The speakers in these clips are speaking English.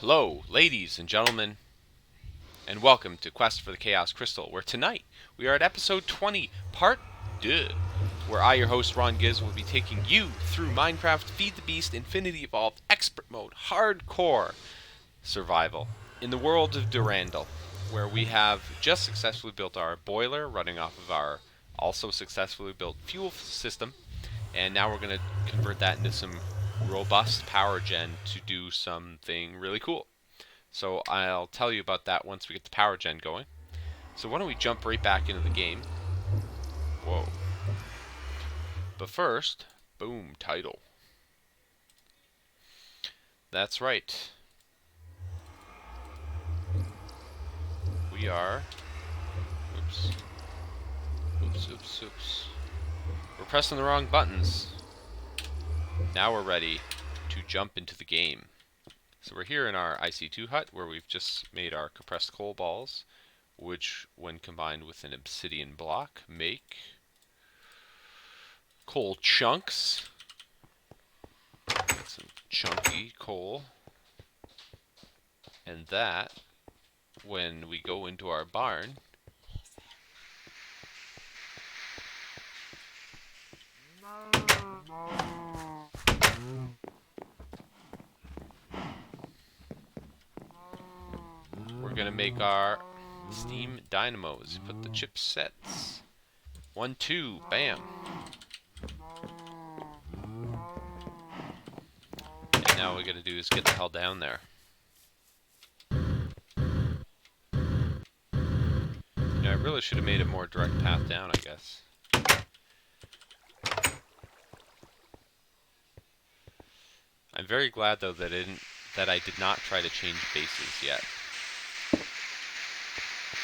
Hello, ladies and gentlemen, and welcome to Quest for the Chaos Crystal, where tonight we are at episode 20, part 2, where I, your host, RonGiz, will be taking you through Minecraft Feed the Beast Infinity Evolved Expert Mode Hardcore Survival in the world of Durandal, where we have just successfully built our boiler running off of our also successfully built fuel system, and now we're going to convert that into some robust power gen to do something really cool. So I'll tell you about that once we get the power gen going. So why don't we jump right back into the game. Whoa. But first, boom, title. That's right. We are... Oops. Oops. We're pressing the wrong buttons. Now we're ready to jump into the game. So we're here in our IC2 hut where we've just made our compressed coal balls, which when combined with an obsidian block make coal chunks. Got some chunky coal. And that, when we go into our barn, we're gonna make our steam dynamos. Put the chipsets. 1, 2, bam. And now what we gotta do is get the hell down there. I really should have made a more direct path down, I guess. I'm very glad though that I did not try to change bases yet.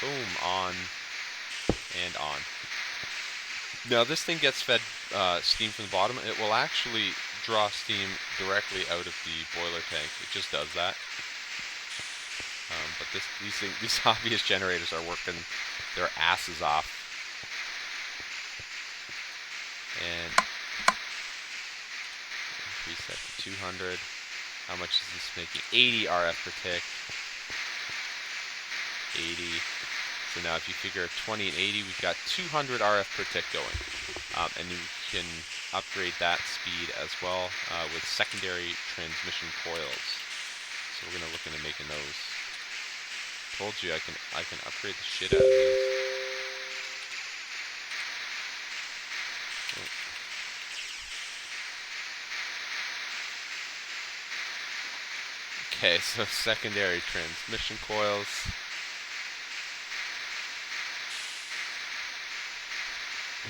Boom, on and on. Now this thing gets fed steam from the bottom. It will actually draw steam directly out of the boiler tank. It just does that. But these obvious generators are working their asses off. And reset to 200. How much is this making? 80 RF per tick. 80. So now if you figure 20 and 80, we've got 200 RF per tick going. And you can upgrade that speed as well with secondary transmission coils. So we're going to look into making those. Told you I can upgrade the shit out of these. Oh. Okay, so secondary transmission coils.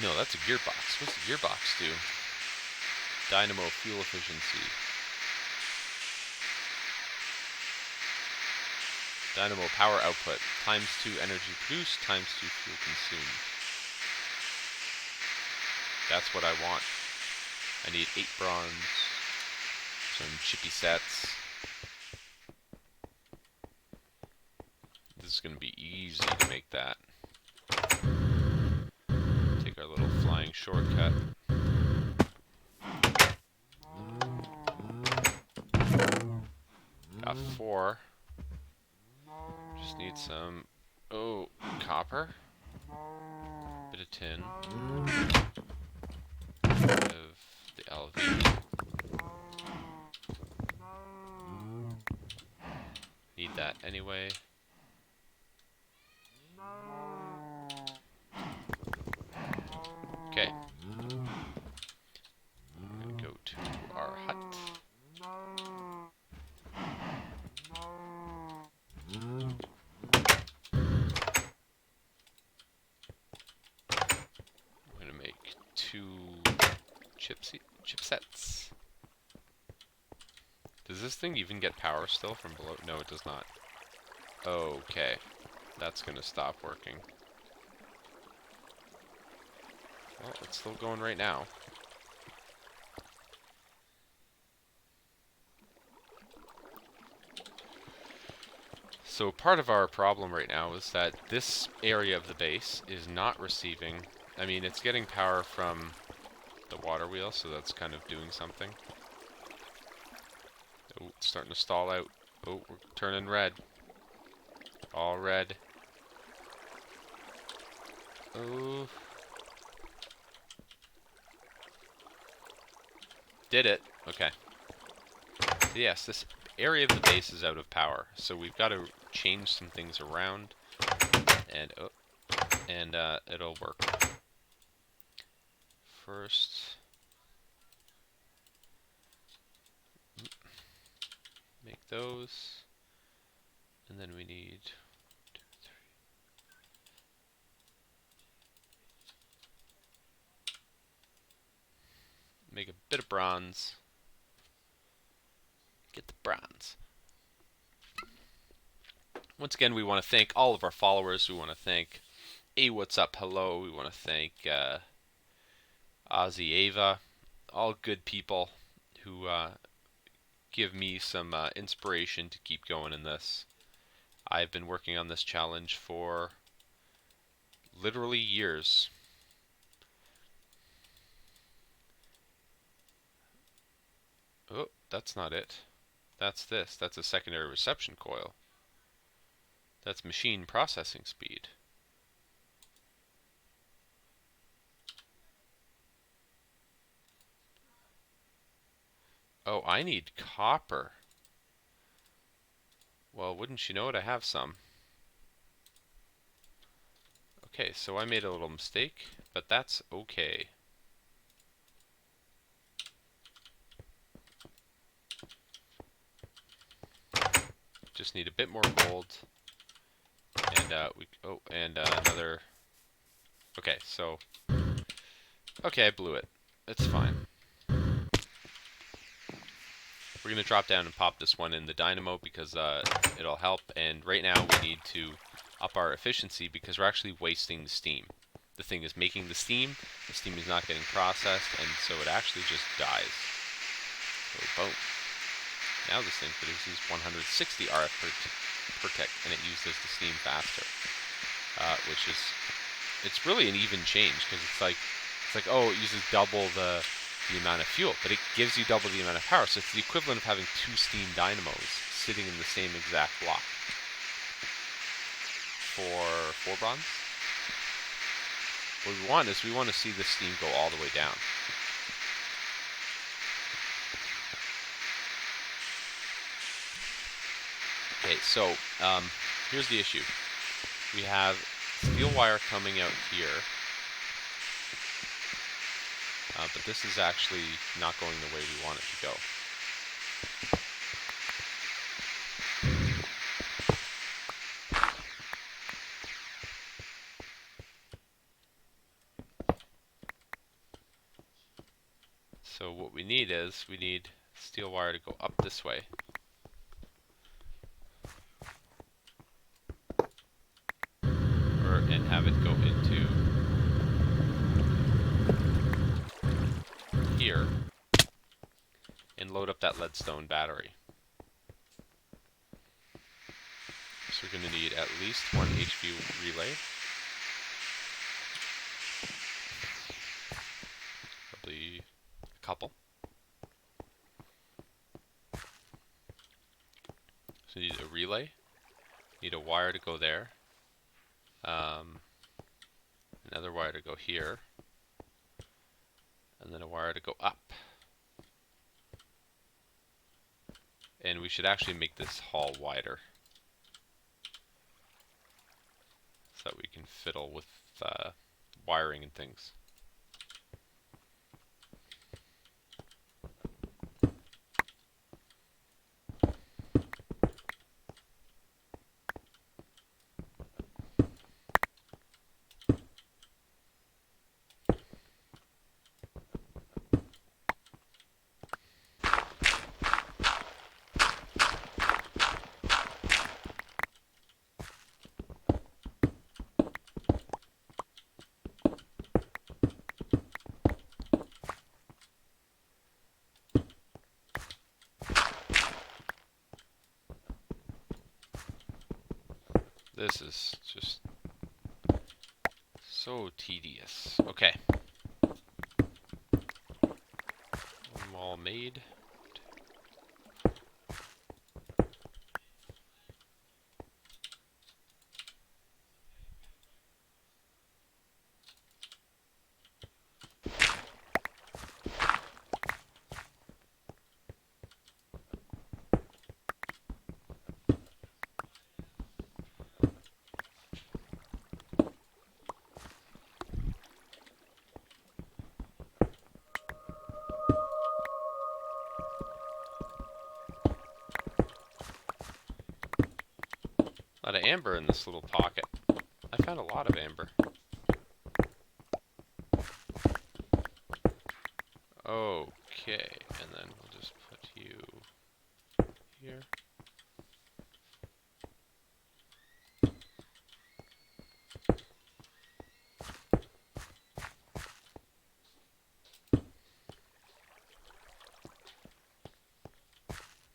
No, that's a gearbox. What's the gearbox do? Dynamo fuel efficiency. Dynamo power output. ×2 energy produced, ×2 fuel consumed. That's what I want. I need 8 bronze. Some chippy sets. This is going to be easy to make that. Take our little flying shortcut. Got 4. Just need some, copper. Bit of tin. Bit of the LV. Need that anyway. Okay. I'm gonna go to our hut. I'm gonna make 2 chipsets. Does this thing even get power still from below? No, it does not. Okay. That's gonna stop working. Well, it's still going right now. So part of our problem right now is that this area of the base is not receiving... I mean, it's getting power from the water wheel, so that's kind of doing something. Oh, it's starting to stall out. Oh, we're turning red. All red. Oh. Did it. Okay. So yes, this area of the base is out of power. So we've got to change some things around. And it'll work. First, make those. And then we need 2, 3. Make a bit of bronze. Get the bronze. Once again, we want to thank all of our followers. We want to thank What's Up Hello. We want to thank Ozzy Ava. All good people who give me some inspiration to keep going in this. I've been working on this challenge for literally years. Oh, that's not it. That's this. That's a secondary reception coil. That's machine processing speed. Oh, I need copper. Well, wouldn't you know it, I have some. Okay, so I made a little mistake, but that's okay. Just need a bit more gold. And another. Okay, so okay, I blew it. It's fine. We're gonna drop down and pop this one in the dynamo because it'll help. And right now we need to up our efficiency because we're actually wasting steam. The thing is making the steam is not getting processed, and so it actually just dies. So boom. Now this thing produces 160 RF per tick, and it uses the steam faster, which is, it's really an even change because it's like oh, it uses double the amount of fuel, but it gives you double the amount of power. So it's the equivalent of having 2 steam dynamos sitting in the same exact block. For 4 bronze. What we want is we want to see the steam go all the way down. Okay, so here's the issue. We have steel wire coming out here, but this is actually not going the way we want it to go. So what we need is, we need steel wire to go up this way. And have it go into here and load up that leadstone battery. So we're going to need at least 1 HV relay. Probably a couple. So we need a relay, need a wire to go there, another wire to go here, and then a wire to go up. And we should actually make this hall wider so that we can fiddle with wiring and things. This is just so tedious. Okay. One wall made. A lot of amber in this little pocket. I found a lot of amber. Okay, and then we'll just put you here.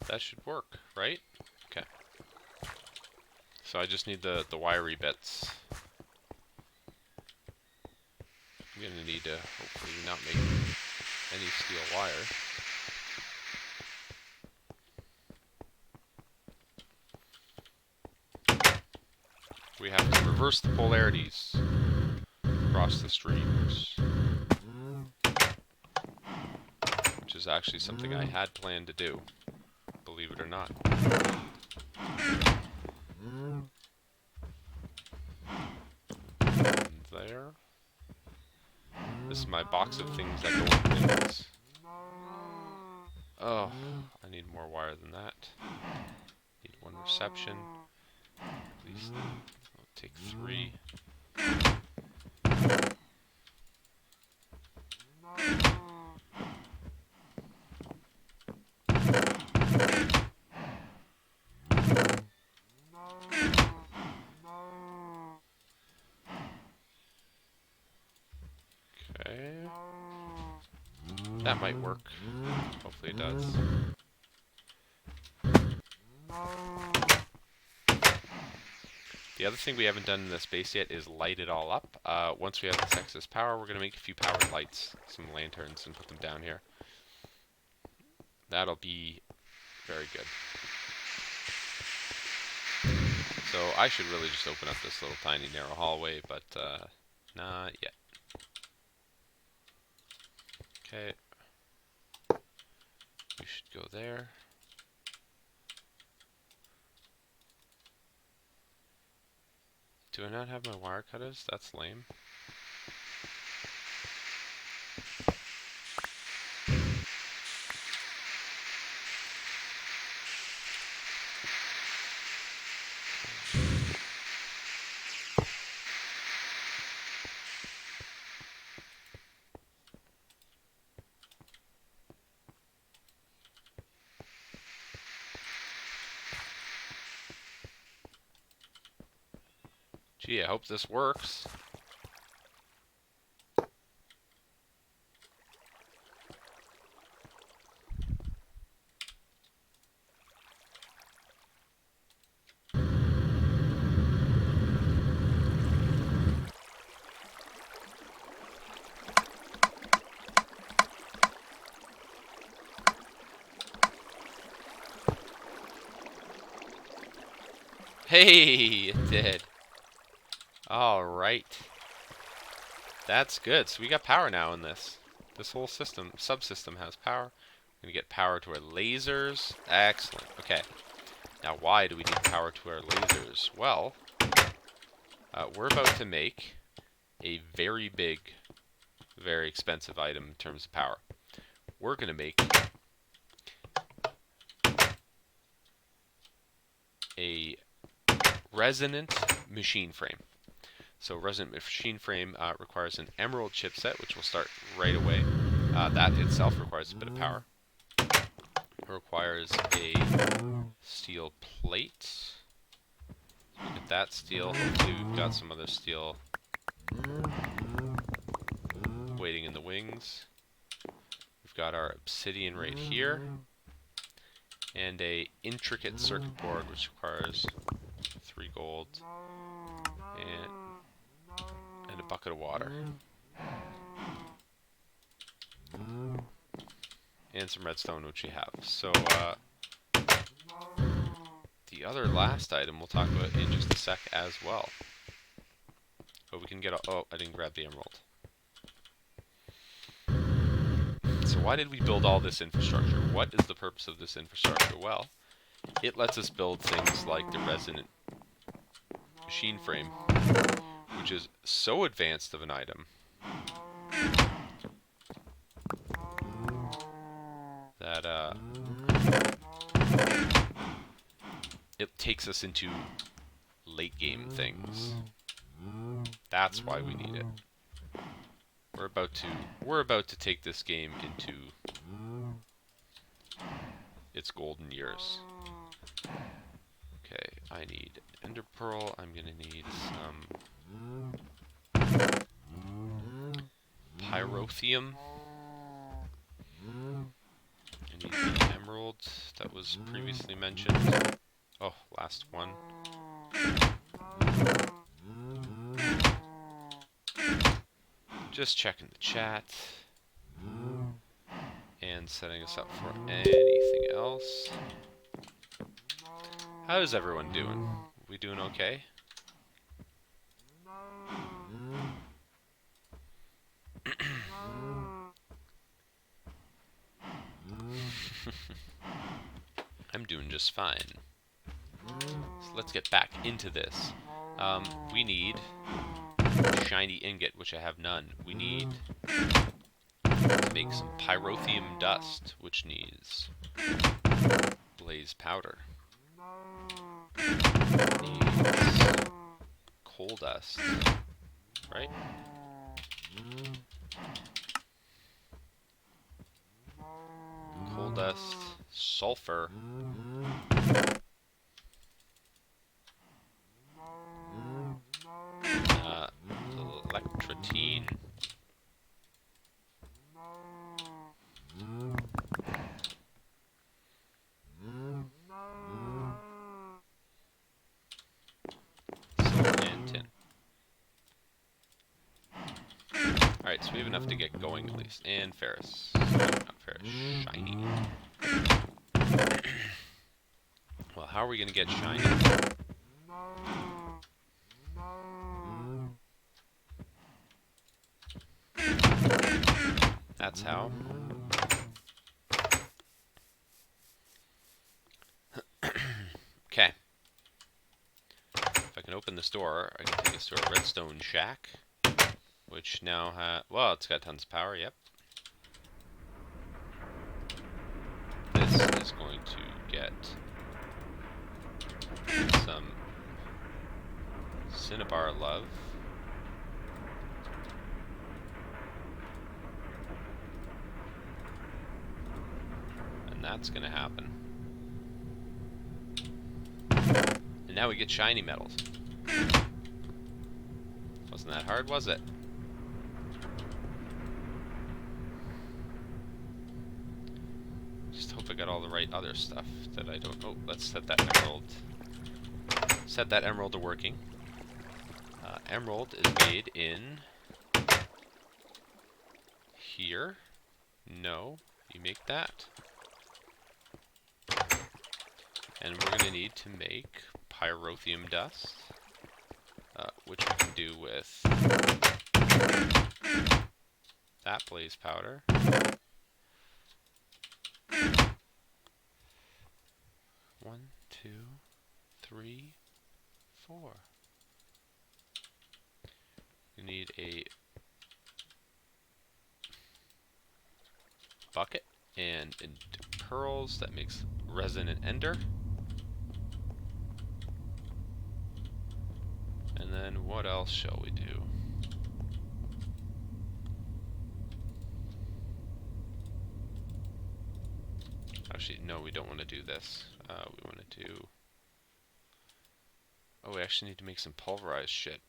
That should work, right? Okay. So I just need the wiry bits. I'm gonna need to hopefully not make any steel wire. We have to reverse the polarities across the streams, which is actually something I had planned to do, believe it or not. And there. This is my box of things that go in things. Oh, I need more wire than that. Need one reception. At least I'll take 3. Okay. That might work. Hopefully it does. The other thing we haven't done in this base yet is light it all up. Once we have this excess power, we're going to make a few powered lights, some lanterns, and put them down here. That'll be very good. So I should really just open up this little tiny narrow hallway, but not yet. Okay. We should go there. Do I not have my wire cutters? That's lame. Gee, I hope this works. Hey, it did. All right. That's good. So we got power now in this. This whole system, subsystem has power. We're going to get power to our lasers. Excellent. Okay. Now, why do we need power to our lasers? Well, we're about to make a very big, very expensive item in terms of power. We're going to make a resonant machine frame. So resonant machine frame requires an emerald chipset, which will start right away. That itself requires a bit of power. It requires a steel plate. We get that steel. Hopefully we've got some other steel waiting in the wings. We've got our obsidian right here. And a intricate circuit board, which requires 3 gold and a bucket of water. And some redstone, which we have. So, the other last item we'll talk about in just a sec as well. But we can get a... Oh, I didn't grab the emerald. So why did we build all this infrastructure? What is the purpose of this infrastructure? Well, it lets us build things like the resonant machine frame, which is so advanced of an item that it takes us into late game things. That's why we need it. We're about to take this game into its golden years. Okay, I need Ender Pearl. I'm gonna need some Pyrotheum. I need the Emerald that was previously mentioned. Oh, last one. Just checking the chat. And setting us up for anything else. How's everyone doing? We doing okay? I'm doing just fine. So let's get back into this. We need shiny ingot, which I have none. We need to make some pyrotheum dust, which needs blaze powder. Needs coal dust, right? Coal dust, sulfur, electrotine. And tin. Alright, so we have enough to get going at least. And ferrous. Not ferrous, shiny. Well, how are we going to get shiny? That's how. Okay. If I can open this door, I can take us to a redstone shack, which now has, well, it's got tons of power, yep. This is going to get some cinnabar love. And that's going to happen. And now we get shiny metals. Wasn't that hard, was it? Just hope I got all the right other stuff that I don't... Oh, let's set that emerald. Set that emerald to working. Emerald is made in... here. No, you make that. And we're going to need to make pyrotheum dust, which we can do with that blaze powder. 1, 2, 3, 4. We need a bucket and pearls that makes resin and ender. And then what else shall we do? Actually, no, we don't want to do this. We want to do... Oh, we actually need to make some pulverized shit.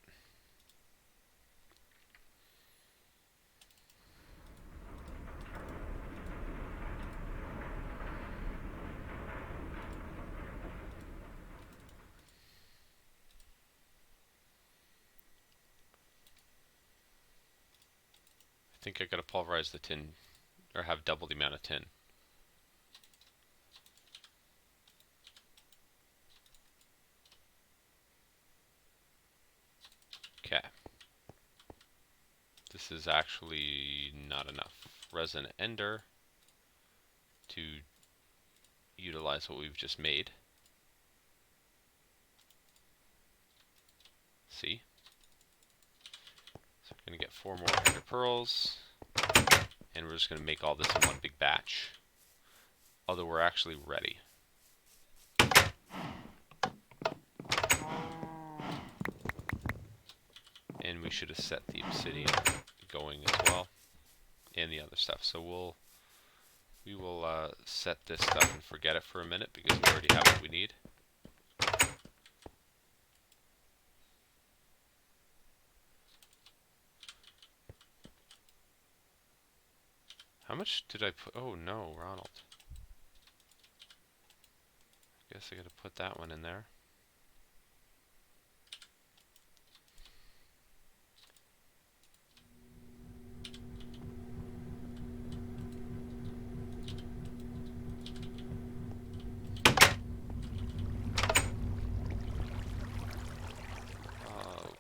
I think I gotta pulverize the tin, or have double the amount of tin. Okay. This is actually not enough resin ender to utilize what we've just made. See? So we're going to get 4 more ender pearls, and we're just going to make all this in one big batch. although we're actually ready. And we should have set the obsidian going as well, and the other stuff. So we will set this stuff and forget it for a minute because we already have what we need. How much did I put? Oh no, Ronald. Guess I gotta put that one in there.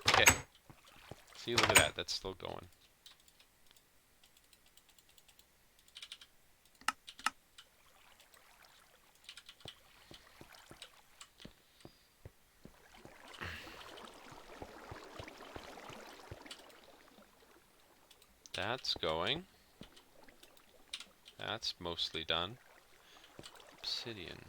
Okay. See, look at that. That's still going. That's going. That's mostly done. Obsidian.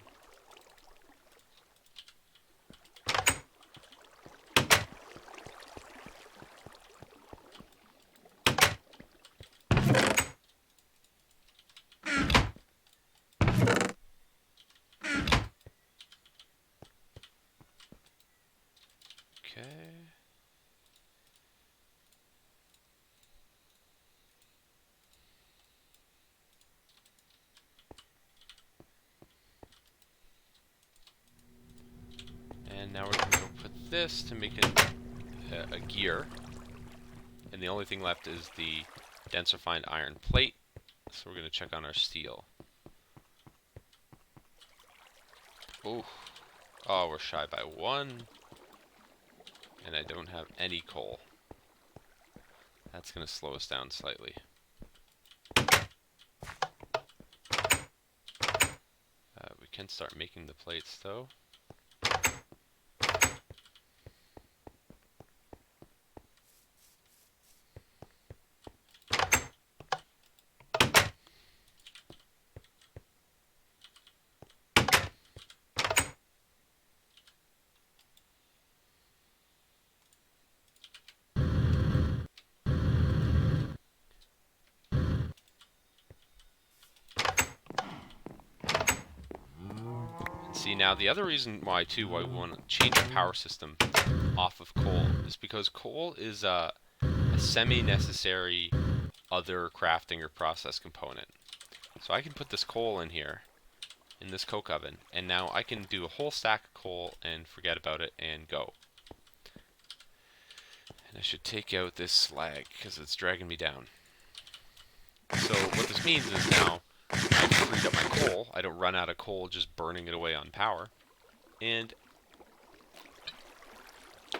Okay. And now we're going to go put this to make it a gear. And the only thing left is the dense refined iron plate. So we're going to check on our steel. Ooh. Oh, we're shy by 1. And I don't have any coal. That's going to slow us down slightly. We can start making the plates though. See, now the other reason why we want to change the power system off of coal is because coal is a semi-necessary other crafting or process component. So I can put this coal in here, in this coke oven, and now I can do a whole stack of coal and forget about it and go. And I should take out this slag because it's dragging me down. So what this means is now I've freed up my coal. I don't run out of coal just burning it away on power. And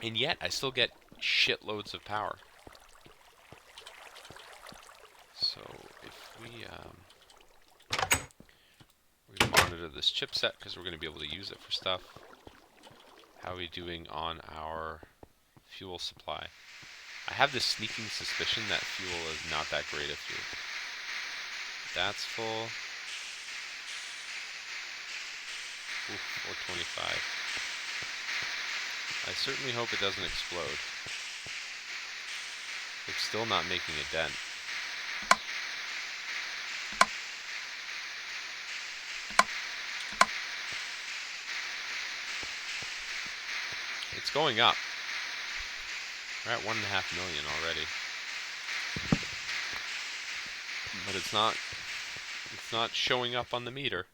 yet I still get shitloads of power. So if we're going to monitor this chipset because we're going to be able to use it for stuff. How are we doing on our fuel supply? I have this sneaking suspicion that fuel is not that great of fuel. That's full. Ooh, 425. I certainly hope it doesn't explode. It's still not making a dent. It's going up. We're at 1.5 million already. But it's not showing up on the meter.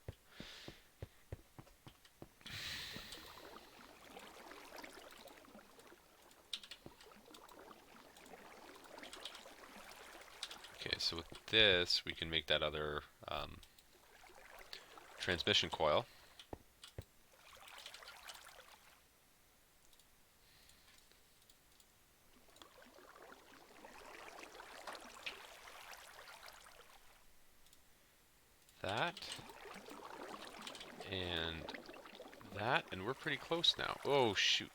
Okay, so with this, we can make that other transmission coil. That. And that. And we're pretty close now. Oh, shoot.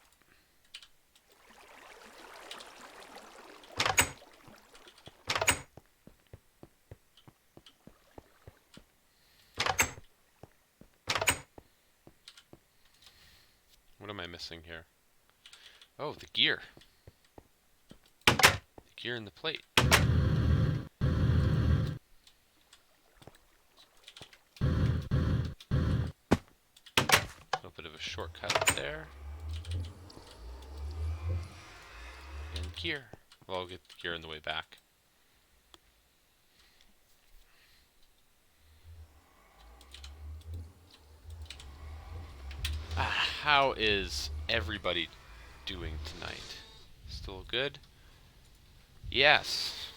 am I missing here? Oh, the gear. The gear and the plate. A bit of a shortcut there. And gear. Well, I'll get the gear on the way back. How is everybody doing tonight? Still good? Yes.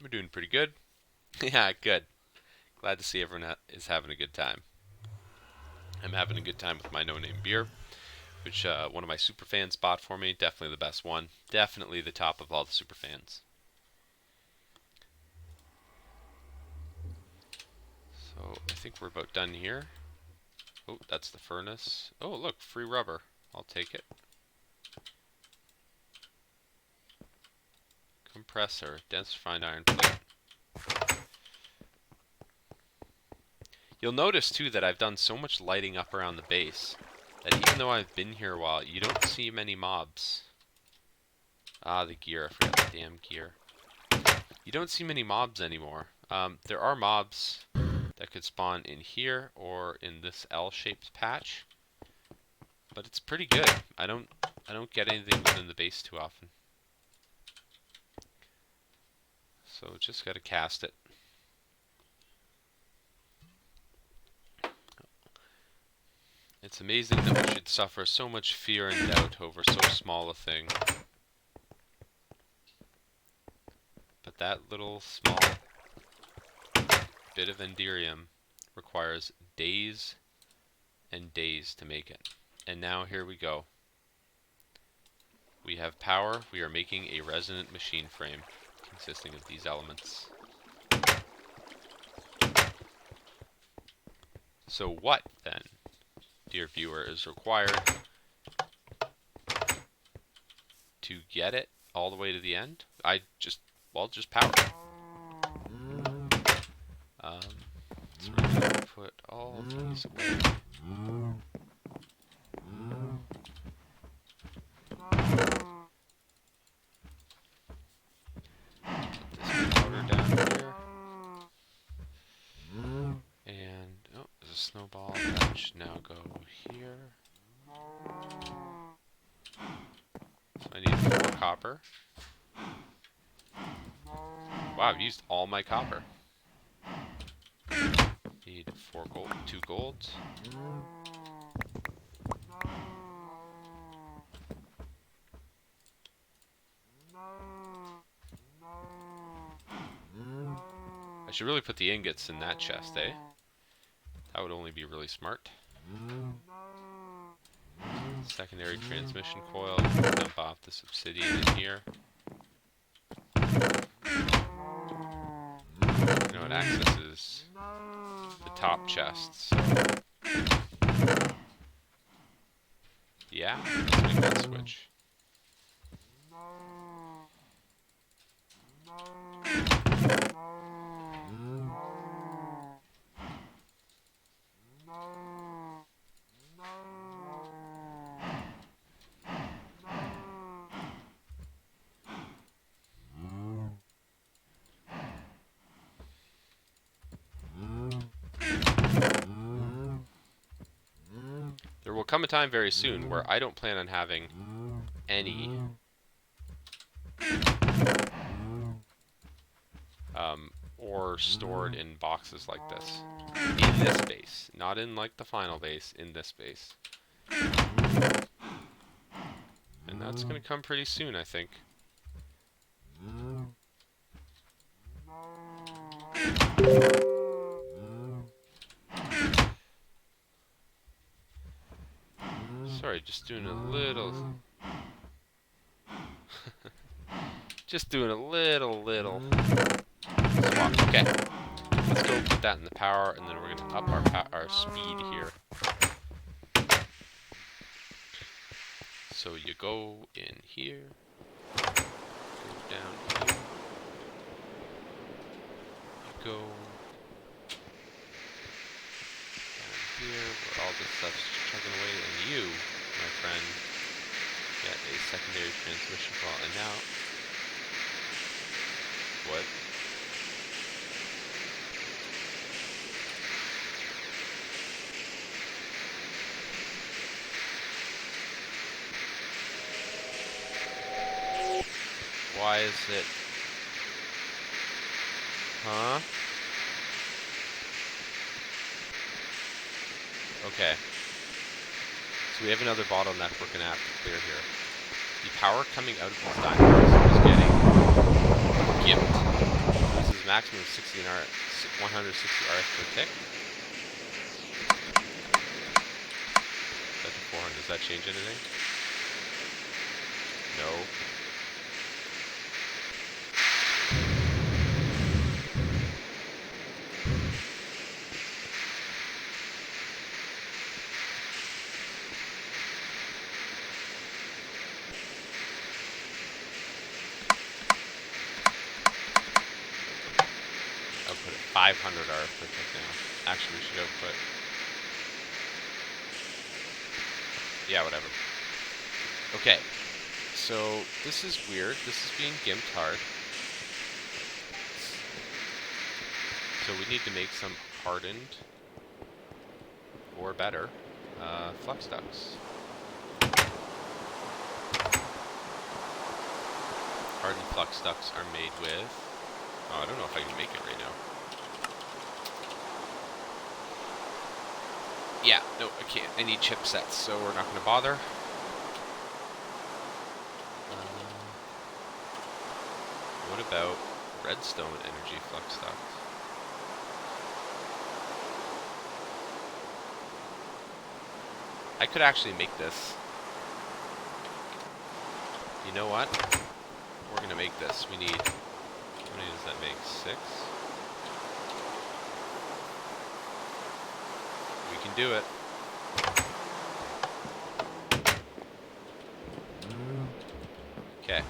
We're doing pretty good. Yeah, good. Glad to see everyone is having a good time. I'm having a good time with my no-name beer, which one of my super fans bought for me. Definitely the best one. Definitely the top of all the super fans. So I think we're about done here. Oh, that's the furnace. Oh, look, free rubber. I'll take it. Compressor, dense refined iron plate. You'll notice too that I've done so much lighting up around the base that even though I've been here a while, you don't see many mobs. Ah, the gear. I forgot the damn gear. You don't see many mobs anymore. There are mobs that could spawn in here or in this L-shaped patch, but it's pretty good. I don't get anything within the base too often. So just gotta cast it. It's amazing that we should suffer so much fear and doubt over so small a thing. But that little small bit of Enderium requires days and days to make it. And now here we go. We have power. We are making a resonant machine frame consisting of these elements. So what then, dear viewer, is required to get it all the way to the end? Just power. So we're going to put all of these away. This powder down here. And, oh, there's a snowball that should now go here. So I need 4 copper. Wow, I've used all my copper. Need 4 gold, 2 golds. I should really put the ingots in that chest, eh? That would only be really smart. Secondary transmission coil. Dump off this obsidian in here. You know, it accesses the top chests. Yeah, let's make that switch. There will come a time very soon where I don't plan on having any ore stored in boxes like this. In this base. Not in like the final base, in this base. And that's going to come pretty soon, I think. Sorry, just doing a little... just doing a little swap. Okay. Let's go put that in the power, and then we're going to up our speed here. So you go in here, go down here, stuff's chugging away, and you, my friend, get a secondary transmission fault. And now, what? Why is it? Huh? Okay. So we have another bottleneck we're going to have to clear here. The power coming out of these dynamos is getting gimped. This is maximum 160 RF per tick. That's a 400. Does that change anything? No. Output at 500 RF per tick now. Actually, we should output. Yeah, whatever. Okay. So this is weird. This is being gimped hard. So we need to make some hardened or better flux ducts. Hardened flux ducts are made with... Oh, I don't know if I can make it right now. Yeah, no, I can't. I need chipsets, so we're not going to bother. What about redstone energy flux ducts? I could actually make this. You know what? We're going to make this. We need... How many does that make? 6? We can do it. Okay.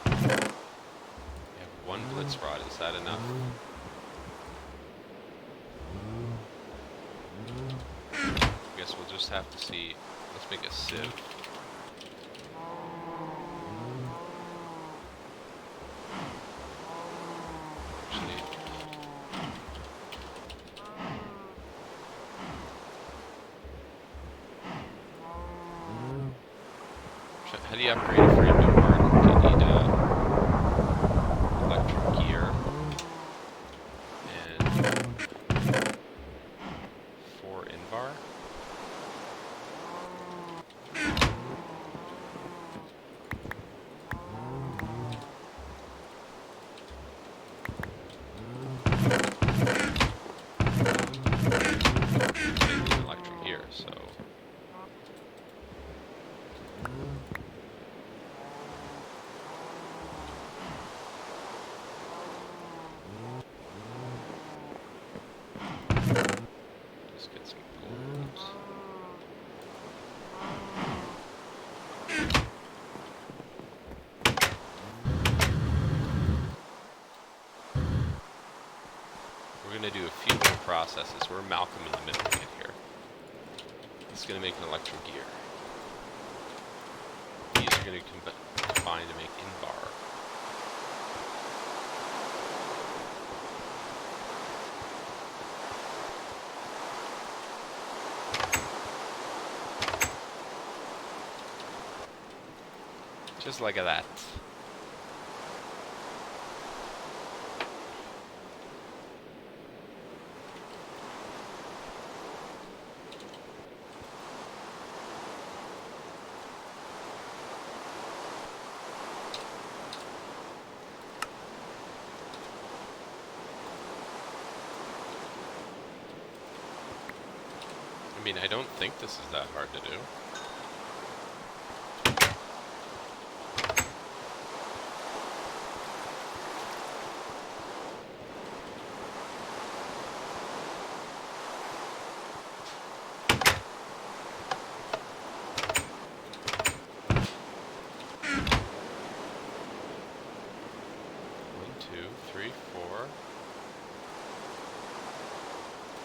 We have 1 blitz rod. Is that enough? I guess we'll just have to see. Let's make a sieve. How do you upgrade a frame to hard? Do you need electric gear and 4 invar? I need electric gear, so. Let's get some gold. We're going to do a few more processes. We're Malcolm in the middle of it here. It's going to make an electric gear. These are going to combine to make invar. Just like that. I mean, I don't think this is that hard to do.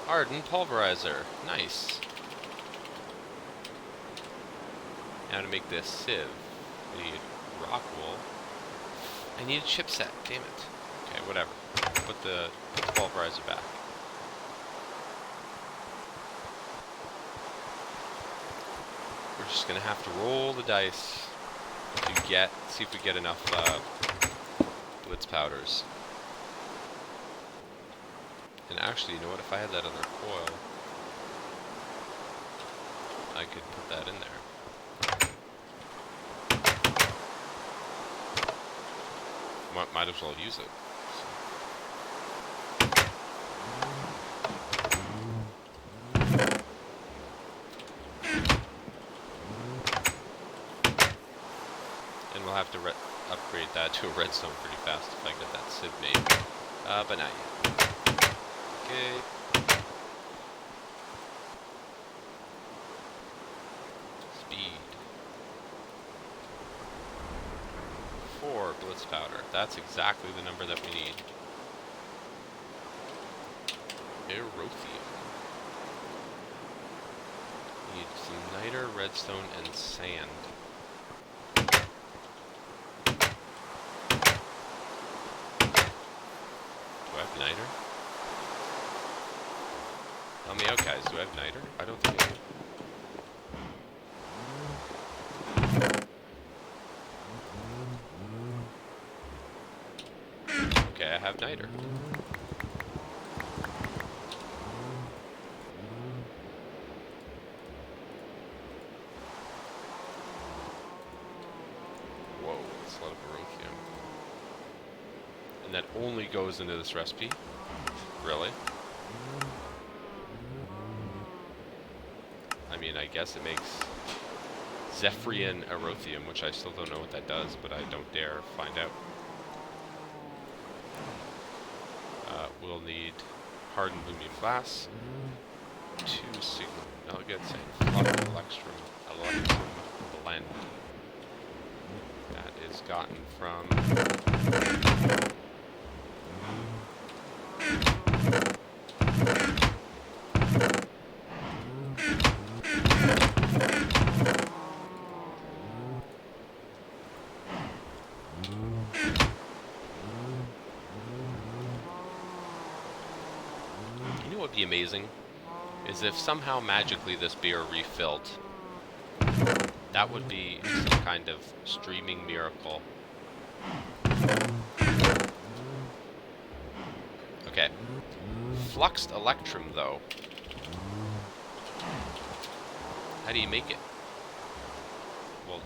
Hardened pulverizer. Nice. Now to make this sieve, I need rock wool. I need a chipset, damn it. Okay, whatever. Put the pulverizer back. We're just gonna have to roll the dice to see if we get enough blitz powders. And actually, you know what? If I had that other coil, I could put that in there. Might as well use it. And we'll have to upgrade that to a redstone pretty fast if I get that sieve made. But not yet. Okay. Speed. 4 blitz powder. That's exactly the number that we need. Erothium. Need some niter, redstone, and sand. Do I have niter? Help me out, guys. Do I have niter? I don't think I do. Okay, I have niter. Whoa, that's a lot of erothium. And that only goes into this recipe? Really? I mean, I guess it makes Zephyrian erothium, which I still don't know what that does, but I don't dare find out. We'll need hardened aluminum glass, 2 signal nuggets, and flux electrum blend. That is gotten from be amazing is if somehow magically this beer refilled. That would be some kind of streaming miracle. Okay. Fluxed electrum, though. How do you make it? Well,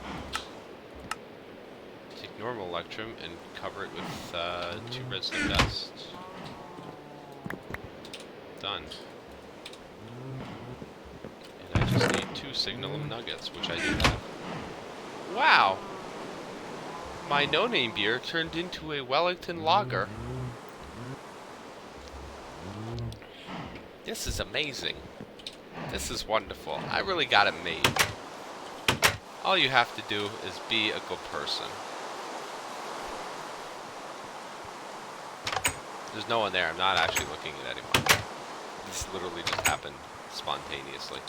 take normal electrum and cover it with 2 redstone dust. Done. And I just need 2 signalum nuggets, which I do have. Wow! My no-name beer turned into a Wellington lager. This is amazing. This is wonderful. I really got it made. All you have to do is be a good person. There's no one there. I'm not actually looking at anyone. This literally just happened spontaneously.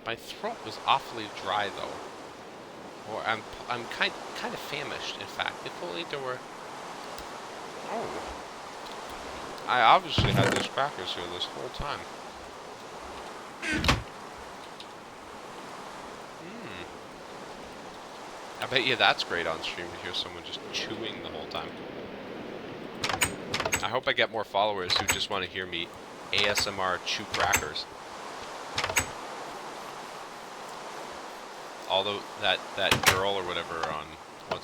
My throat was awfully dry, though. Or I'm kind of famished. In fact, if only there were. Oh, I obviously had those crackers here this whole time. I bet you that's great on stream to hear someone just chewing the whole time. I hope I get more followers who just want to hear me ASMR chew crackers. Although that girl or whatever on on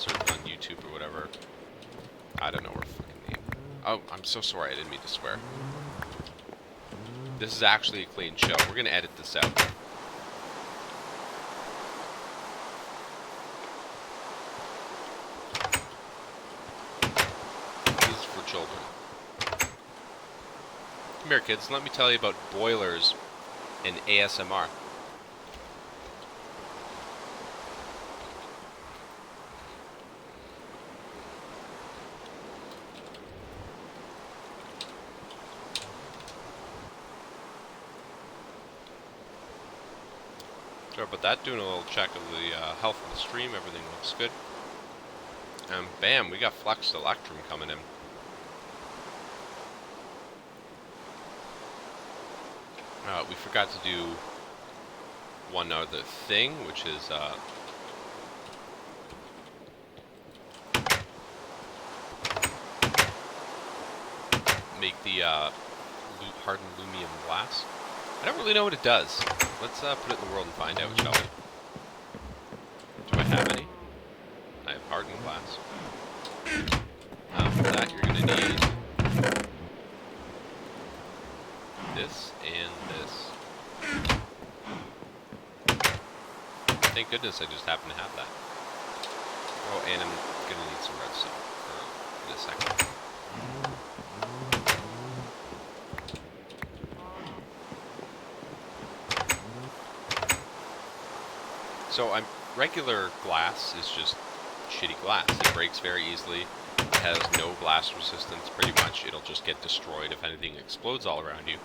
YouTube or whatever, I don't know her fucking name. Oh, I'm so sorry. I didn't mean to swear. This is actually a clean show. We're gonna edit this out. Children. Come here, kids. Let me tell you about boilers and ASMR. Sorry about that. Doing a little check of the health of the stream. Everything looks good. And bam, we got flexed electrum coming in. We forgot to do one other thing, which is make the hardened lumium glass. I don't really know what it does. Let's put it in the world and find out, shall we? Do I have any? I have hardened glass. For that, you're going to need this and this. Thank goodness I just happen to have that. Oh, and I'm going to need some redstone in a second. So regular glass is just shitty glass. It breaks very easily. It has no blast resistance, pretty much. It'll just get destroyed if anything explodes all around you.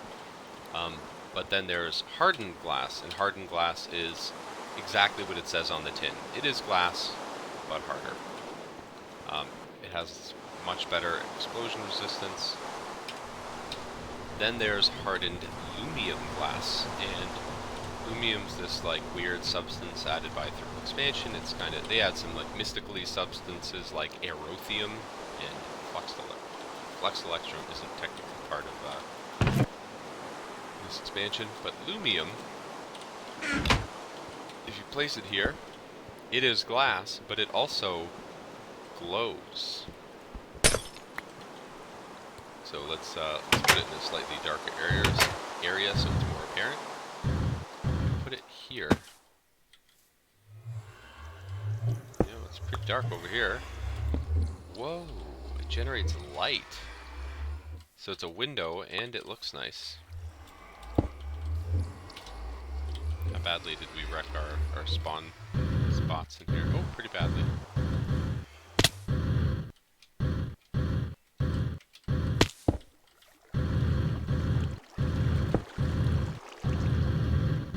But then there's hardened glass, and hardened glass is exactly what it says on the tin. It is glass, but harder. It has much better explosion resistance. Then there's hardened lumium glass, and lumium's this like weird substance added by thermal expansion. It's kind of, they add some like mystically substances like aerothium and flux electrum isn't technically part of this expansion, but lumium, if you place it here, it is glass, but it also glows. So let's put it in a slightly darker area so it's more apparent. Put it here. Yeah, it's pretty dark over here. Whoa, it generates light. So it's a window and it looks nice. How badly did we wreck our spawn spots in here? Oh, pretty badly.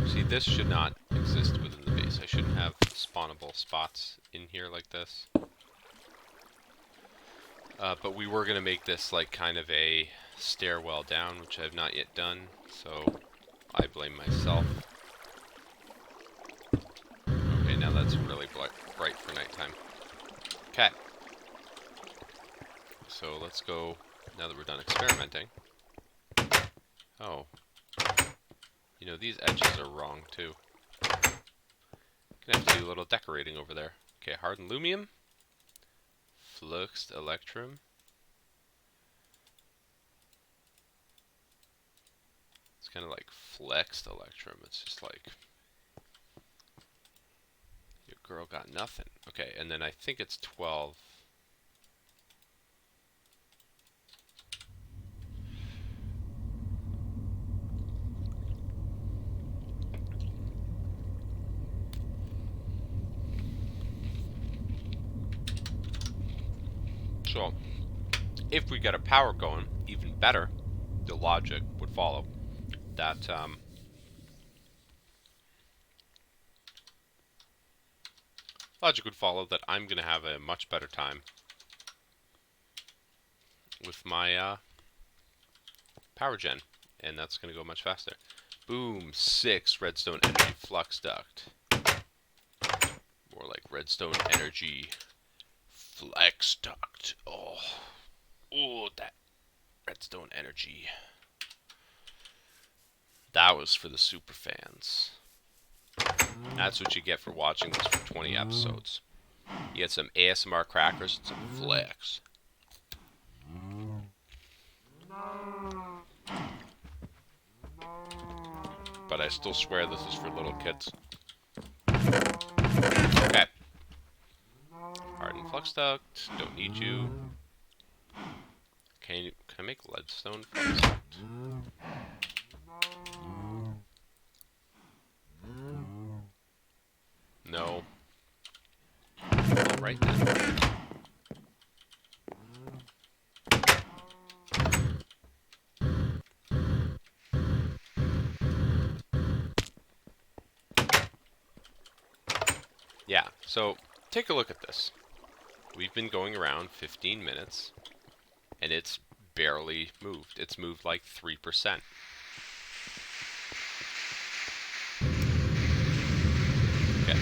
See, this should not exist within the base. I shouldn't have spawnable spots in here like this. But we were going to make this like kind of a stairwell down, which I have not yet done, so I blame myself. Okay, now that's really bright for nighttime. Okay. So let's go, now that we're done experimenting. Oh. You know, these edges are wrong, too. Gonna have to do a little decorating over there. Okay, hardened lumium. Fluxed electrum. It's kind of like flexed electrum. It's just like, your girl got nothing. Okay, and then I think it's 12. So, if we get a power going, even better, the logic would follow that I'm going to have a much better time with my power gen, and that's going to go much faster. Boom, 6 redstone energy flux duct. More like redstone energy flex duct. Oh, that redstone energy. That was for the super fans. That's what you get for watching this for 20 episodes. You get some ASMR crackers and some flex. But I still swear this is for little kids. Okay. Hardened flux duct. Don't need you. Can I make leadstone flux duct? No. Alright then. Yeah, so take a look at this. We've been going around 15 minutes, and it's barely moved. It's moved like 3%. Okay.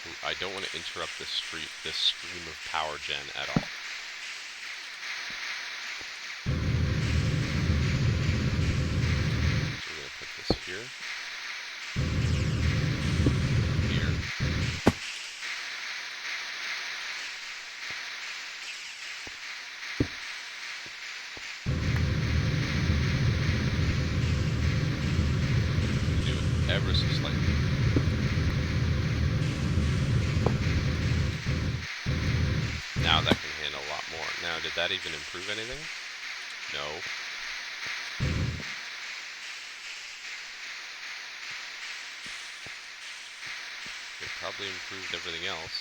So I don't want to interrupt this stream of power gen at all. So we're going to put this here. Here. Do it ever so slightly. Now that can handle a lot more. Now, did that even improve anything? No. It probably improved everything else.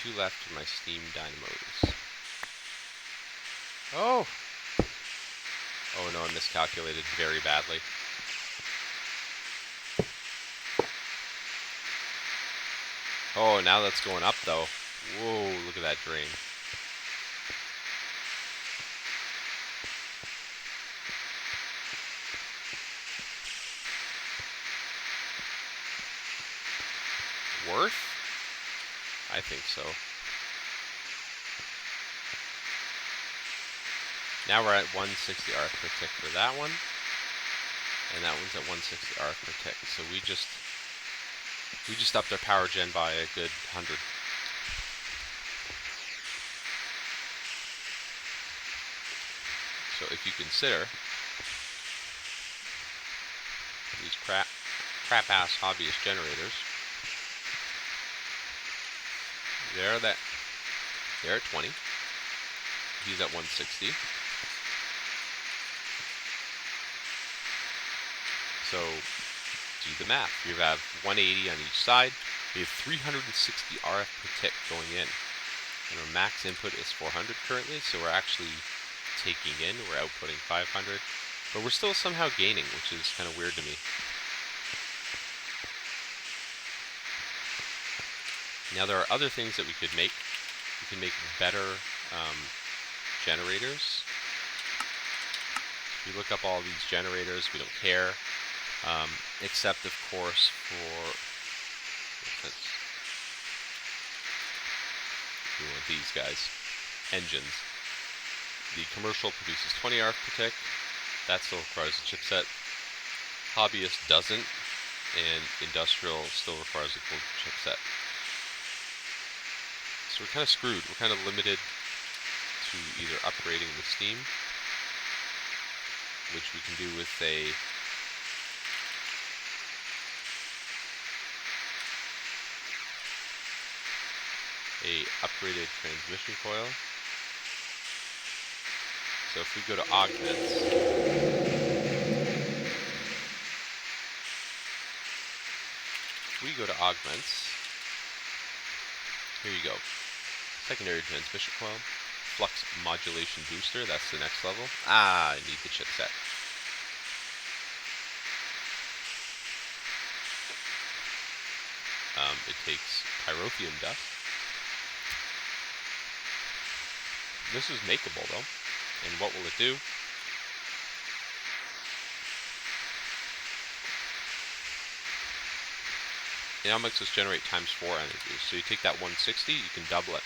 Two left for my steam dynamos. Oh! Oh no, I miscalculated very badly. Oh, now that's going up though. Whoa, look at that drain. Worth? I think so. Now we're at 160 RF per tick for that one. And that one's at 160 RF per tick. So we just upped our power gen by a good 100. So if you consider these crap ass hobbyist generators, they're at 20. He's at 160. So do the math. You have 180 on each side. We have 360 RF per tick going in. And our max input is 400 currently, so we're actually taking in, we're outputting 500. But we're still somehow gaining, which is kind of weird to me. Now there are other things that we could make. We can make better generators. We look up all these generators, we don't care. Except of course for we want these guys. Engines. The commercial produces 20 RF per tick. That still requires a chipset. Hobbyist doesn't, and industrial still requires a full chipset. So we're kind of screwed. We're kind of limited to either upgrading the steam, which we can do with a upgraded transmission coil. So if we go to augments, here you go. Secondary transmission coil, flux modulation booster, that's the next level. I need the chipset. It takes pyrotheum dust. This is makeable though. And what will it do? It now makes us generate times 4 energy. So you take that 160, you can double it.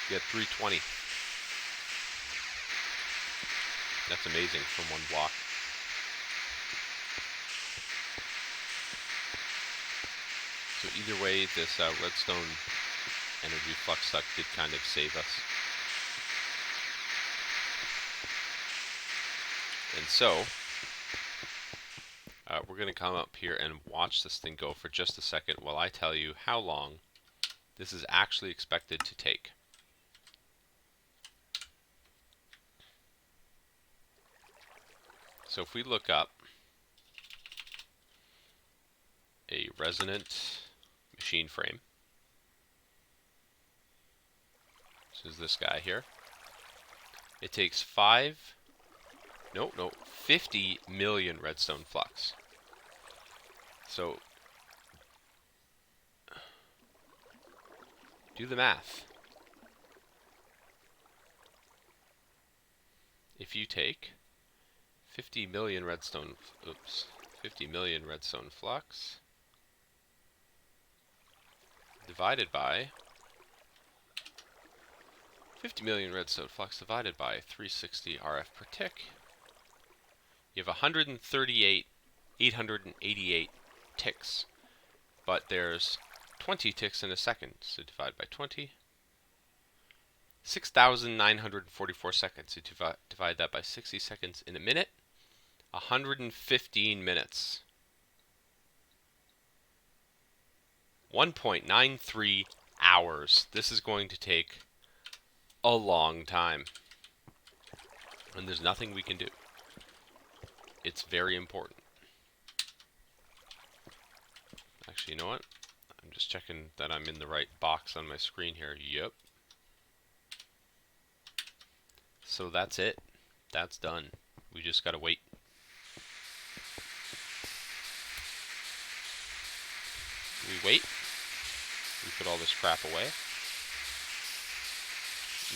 You get 320. That's amazing from one block. So either way, this redstone energy flux duct did kind of save us. And so, we're going to come up here and watch this thing go for just a second while I tell you how long this is actually expected to take. So if we look up a resonant machine frame, is this guy here. It takes 50 million redstone flux. So, do the math. If you take 50 million redstone flux divided by 50 million redstone flux divided by 360 RF per tick, you have 888 ticks, but there's 20 ticks in a second, so divide by 20. 6,944 seconds, so divide that by 60 seconds in a minute. 115 minutes. 1.93 hours. This is going to take a long time. And there's nothing we can do. It's very important. Actually, you know what? I'm just checking that I'm in the right box on my screen here. Yep. So that's it. That's done. We just gotta wait. We wait. We put all this crap away.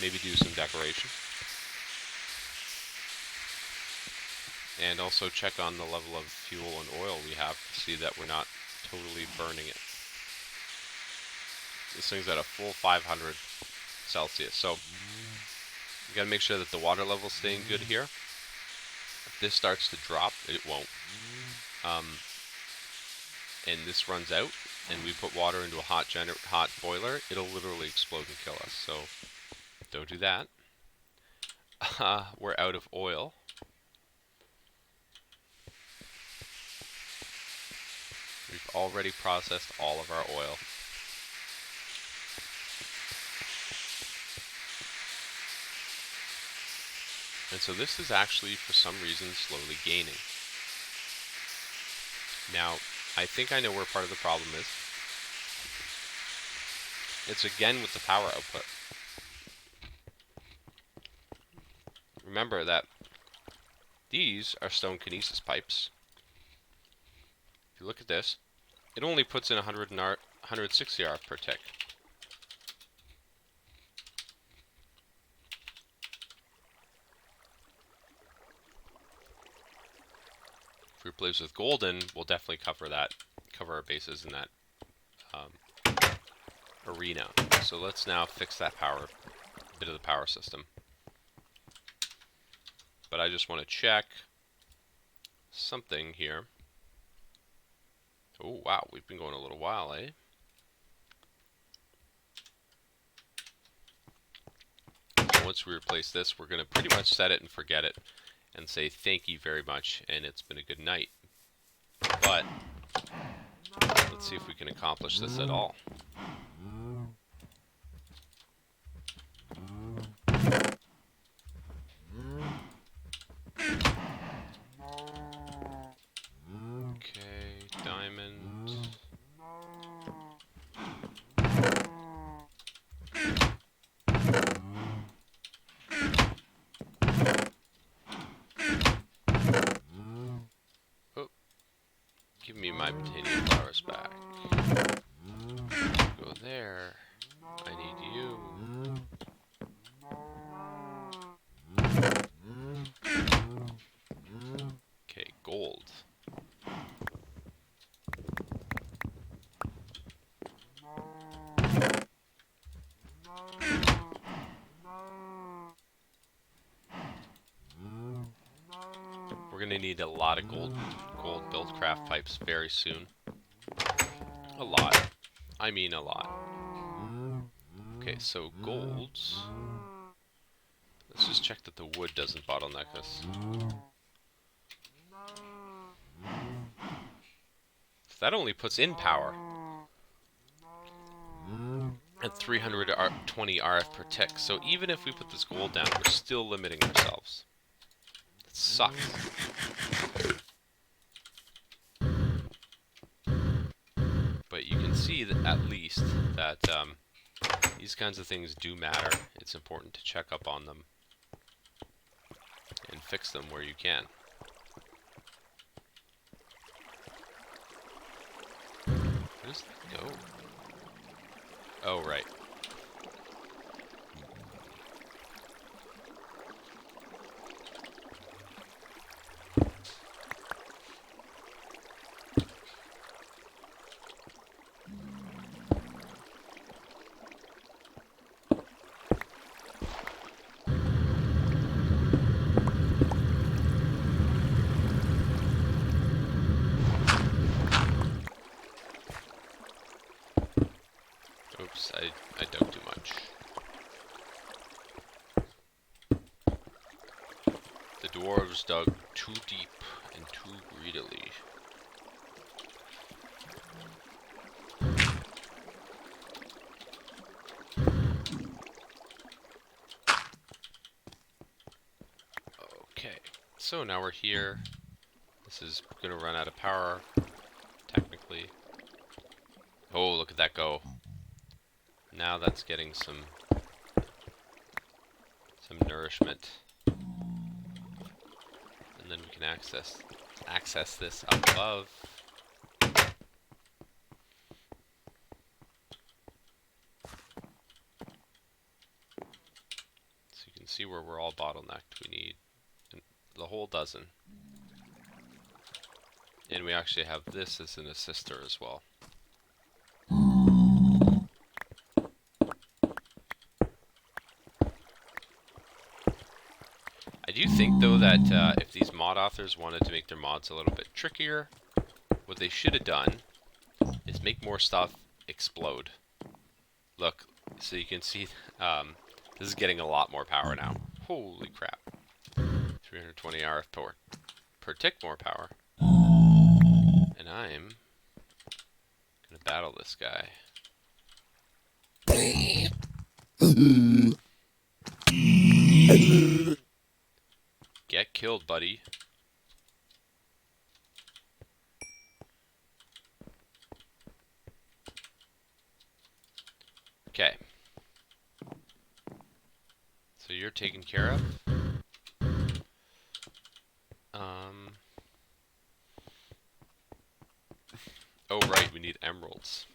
Maybe do some decoration. And also check on the level of fuel and oil we have to see that we're not totally burning it. This thing's at a full 500 Celsius. So you gotta make sure that the water level's staying good here. If this starts to drop, it won't. And this runs out, and we put water into a hot boiler, it'll literally explode and kill us. So don't do that. We're out of oil. We've already processed all of our oil. And so this is actually, for some reason, slowly gaining. Now, I think I know where part of the problem is. It's again with the power output. Remember that these are stone kinesis pipes. If you look at this, it only puts in 160 RF per tick. If we replace with golden, we'll definitely cover our bases in that arena. So let's now fix that bit of the power system. But I just want to check something here. Oh wow, we've been going a little while, eh? Once we replace this, we're going to pretty much set it and forget it and say thank you very much, and it's been a good night. But let's see if we can accomplish this at all. Okay, diamond. Oh, give me my titanium flowers back. Go there. I need you. Okay, gold. We're gonna need a lot of gold build craft pipes very soon. A lot. I mean a lot. Okay, so golds. Let's just check that the wood doesn't bottleneck us. That only puts in power at 320 RF per tick. So even if we put this gold down, we're still limiting ourselves. It sucks. But you can see that at least that These kinds of things do matter. It's important to check up on them and fix them where you can. Where does that go? Oh, right. Oops, I dug too much. The dwarves dug too deep and too greedily. Okay, so now we're here. This is gonna run out of power, technically. Oh, look at that go. Now that's getting some nourishment. And then we can access this up above. So you can see where we're all bottlenecked. We need the whole dozen. And we actually have this as an assister as well. I do think, though, that if these mod authors wanted to make their mods a little bit trickier, what they should have done is make more stuff explode. Look, so you can see this is getting a lot more power now. Holy crap. 320 RF per tick more power. And I'm gonna battle this guy. Get killed, buddy. Okay. So you're taken care of. Oh right, we need emeralds.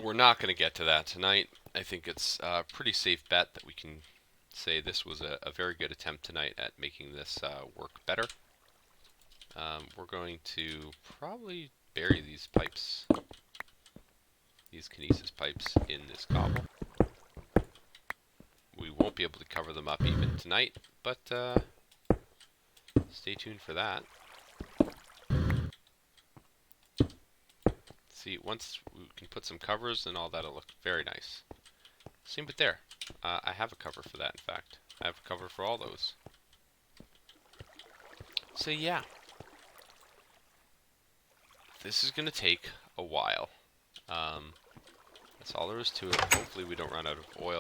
We're not going to get to that tonight. I think it's a pretty safe bet that we can say this was a very good attempt tonight at making this work better. We're going to probably bury these pipes, these kinesis pipes, in this cobble. We won't be able to cover them up even tonight, but stay tuned for that. See, once we can put some covers and all that, it'll look very nice. Same but there. I have a cover for that, in fact. I have a cover for all those. So yeah. This is going to take a while. That's all there is to it. Hopefully we don't run out of oil.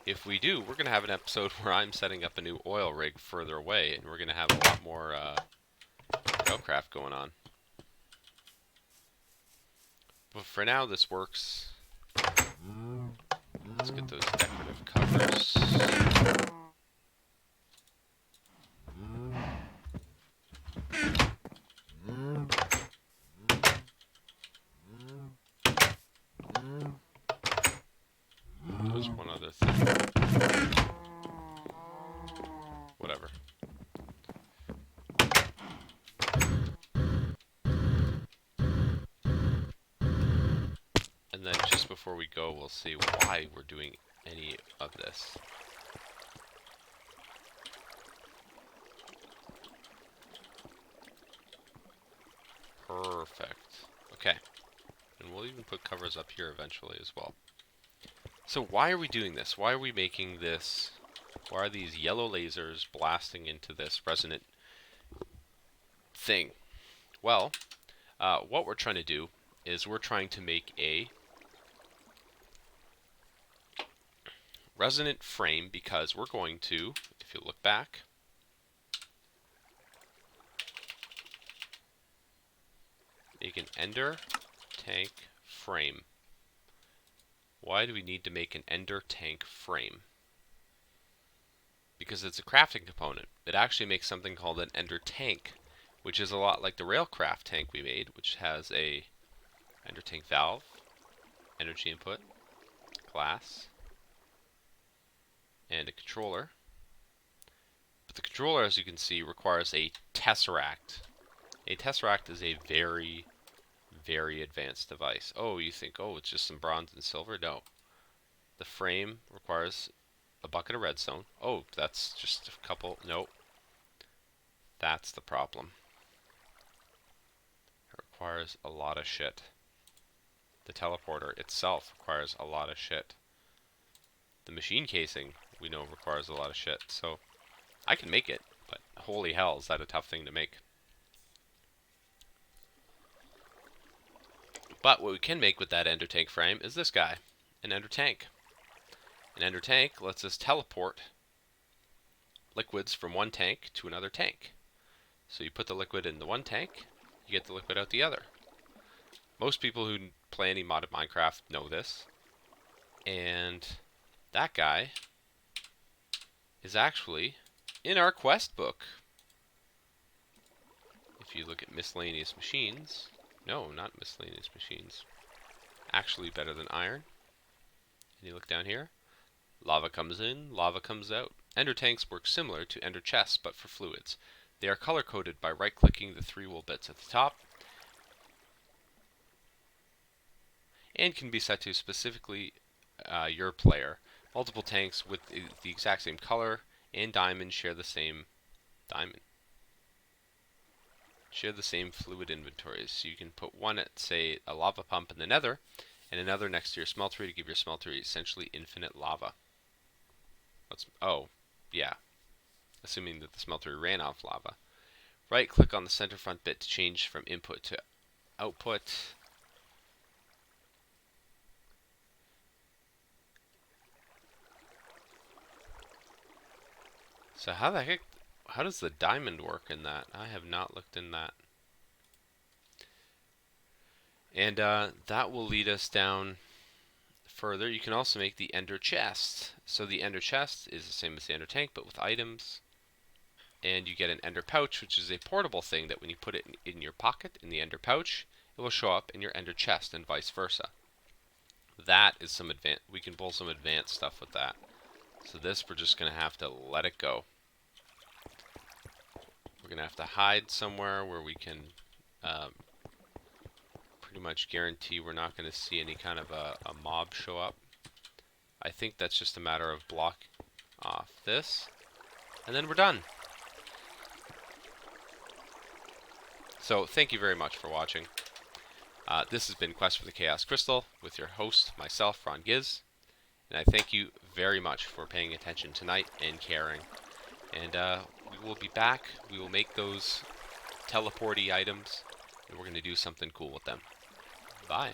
If we do, we're going to have an episode where I'm setting up a new oil rig further away, and we're going to have a lot more railcraft going on. But for now, this works. Let's get those decorative covers. There's one other thing. Whatever. And then just before we go, we'll see why we're doing any of this. Perfect. Okay. And we'll even put covers up here eventually as well. So why are we doing this? Why are we making this? Why are these yellow lasers blasting into this resonant thing? Well, what we're trying to do is we're trying to make a resonant frame, because we're going to, if you look back, make an ender tank frame. Why do we need to make an ender tank frame? Because it's a crafting component. It actually makes something called an ender tank, which is a lot like the railcraft tank we made, which has a ender tank valve, energy input, glass, and a controller. But the controller, as you can see, requires a tesseract. A tesseract is a very, very advanced device. Oh, you think, oh, it's just some bronze and silver? No. The frame requires a bucket of redstone. Oh, that's just a couple. Nope. That's the problem. It requires a lot of shit. The teleporter itself requires a lot of shit. The machine casing, we know, requires a lot of shit. So, I can make it, but holy hell, is that a tough thing to make. But what we can make with that ender tank frame is this guy, an ender tank. An ender tank lets us teleport liquids from one tank to another tank. So you put the liquid in the one tank, you get the liquid out the other. Most people who play any modded Minecraft know this. And that guy is actually in our quest book. If you look at miscellaneous machines, no, not miscellaneous machines, actually better than iron. And you look down here, lava comes in, lava comes out. Ender tanks work similar to ender chests, but for fluids. They are color-coded by right-clicking the 3 wool bits at the top, and can be set to specifically your player. Multiple tanks with the exact same color and diamond share the same fluid inventories. So you can put one at, say, a lava pump in the nether, and another next to your smeltery to give your smeltery essentially infinite lava. Oh, yeah. Assuming that the smeltery ran off lava. Right click on the center front bit to change from input to output. So how does the diamond work in that? I have not looked in that. And that will lead us down further. You can also make the ender chest. So the ender chest is the same as the ender tank, but with items. And you get an ender pouch, which is a portable thing that when you put it in your pocket, in the ender pouch, it will show up in your ender chest and vice versa. That is some we can pull some advanced stuff with that. So this, we're just going to have to let it go. We're going to have to hide somewhere where we can pretty much guarantee we're not going to see any kind of a mob show up. I think that's just a matter of block off this, and then we're done. So thank you very much for watching. This has been Quest for the Chaos Crystal with your host, myself, RonGiz. And I thank you very much for paying attention tonight and caring. And we will be back. We will make those teleporty items, and we're going to do something cool with them. Bye.